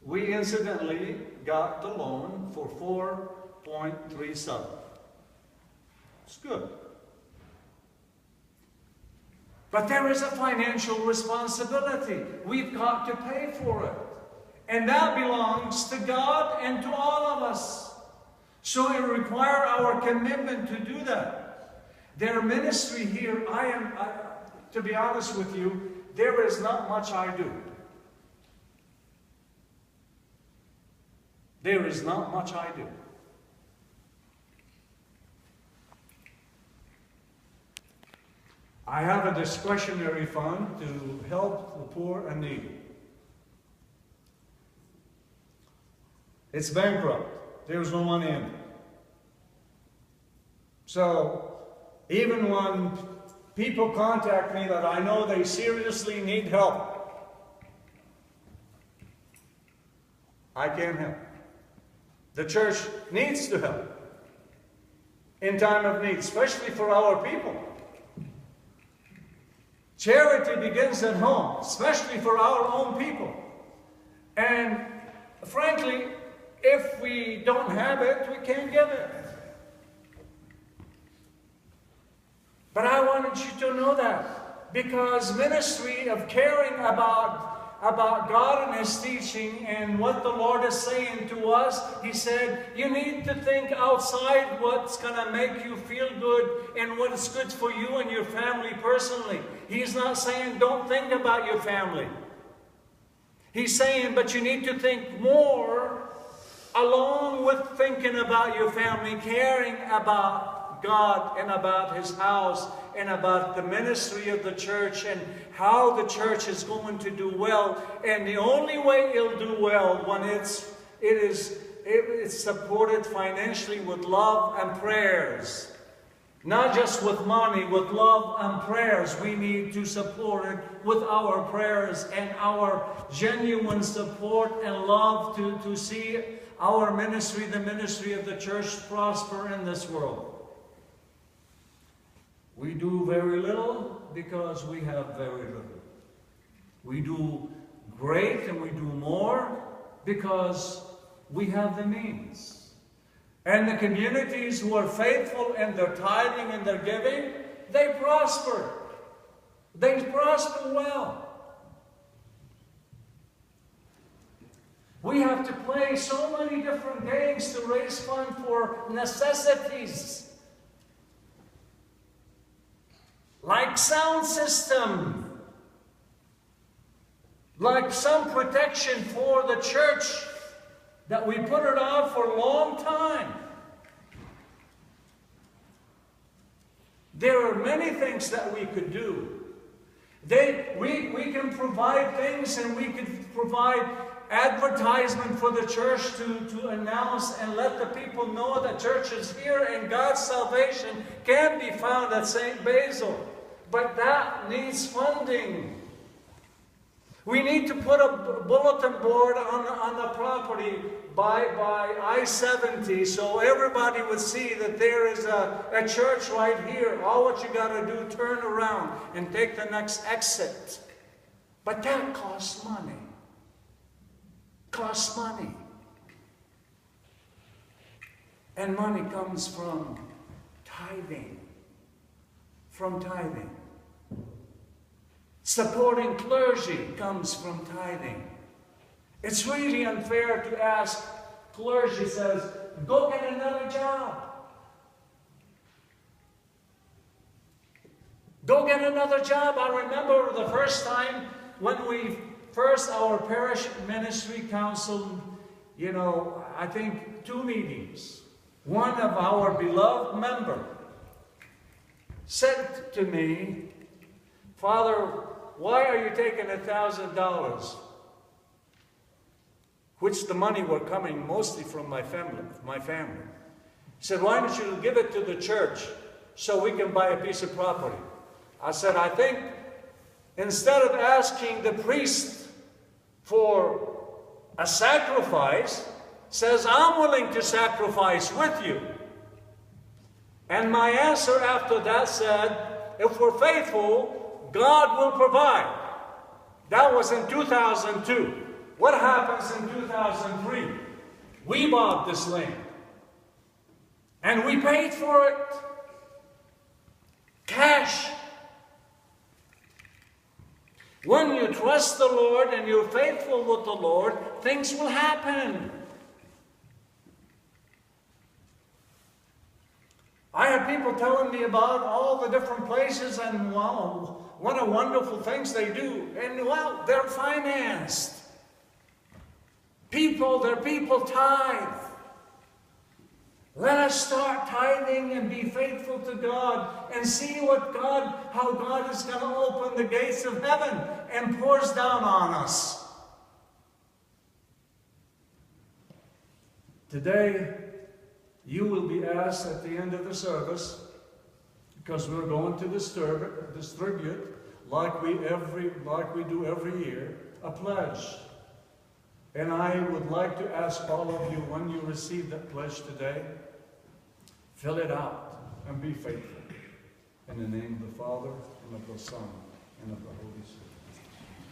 we incidentally got the loan for 4.37. It's good. But there is a financial responsibility. We've got to pay for it. And that belongs to God and to all of us. So it requires our commitment to do that. Their ministry here, to be honest with you, there is not much I do. There is not much I do. I have a discretionary fund to help the poor and needy. It's bankrupt. There's no money in it. So, even when people contact me that I know they seriously need help, I can't help. The church needs to help in time of need, especially for our people. Charity begins at home, especially for our own people. And frankly, if we don't have it, we can't give it. But I wanted you to know that, because ministry of caring about God and His teaching and what the Lord is saying to us, He said, you need to think outside what's going to make you feel good and what is good for you and your family personally. He's not saying don't think about your family. He's saying, but you need to think more along with thinking about your family, caring about God and about His house and about the ministry of the church and how the church is going to do well. And the only way it'll do well when it's supported financially with love and prayers. Not just with money, with love and prayers. We need to support it with our prayers and our genuine support and love to see our ministry, the ministry of the church, prosper in this world. We do very little because we have very little. We do great and we do more because we have the means. And the communities who are faithful in their tithing and their giving, they prosper. They prosper well. We have to play so many different games to raise funds for necessities. Like sound system. Like some protection for the church that we put it off for a long time. There are many things that we could do. We can provide things, and we could provide advertisement for the church to announce and let the people know that church is here and God's salvation can be found at St. Basil. But that needs funding. We need to put a bulletin board on the property by I-70 so everybody would see that there is a church right here. All what you got to do, turn around and take the next exit. But that costs money. Costs money. And money comes from tithing. From tithing. Supporting clergy comes from tithing. It's really unfair to ask clergy, says, go get another job. Go get another job. I remember the first time when our parish ministry council, I think 2 meetings. One of our beloved member said to me, Father, why are you taking $1,000? Which the money were coming mostly from my family. He said, why don't you give it to the church so we can buy a piece of property? I said, I think instead of asking the priest for a sacrifice, says, I'm willing to sacrifice with you. And my answer after that said, if we're faithful, God will provide. That was in 2002. What happens in 2003? We bought this land. And we paid for it. Cash. When you trust the Lord and you're faithful with the Lord, things will happen. I have people telling me about all the different places and wow, what a wonderful things they do. And well, they're financed. Their people tithe. Let us start tithing and be faithful to God and see how God is going to open the gates of heaven and pours down on us. Today, you will be asked at the end of the service, because we're going to distribute, like we do every year, a pledge. And I would like to ask all of you, when you receive that pledge today, fill it out and be faithful. In the name of the Father, and of the Son, and of the Holy Spirit.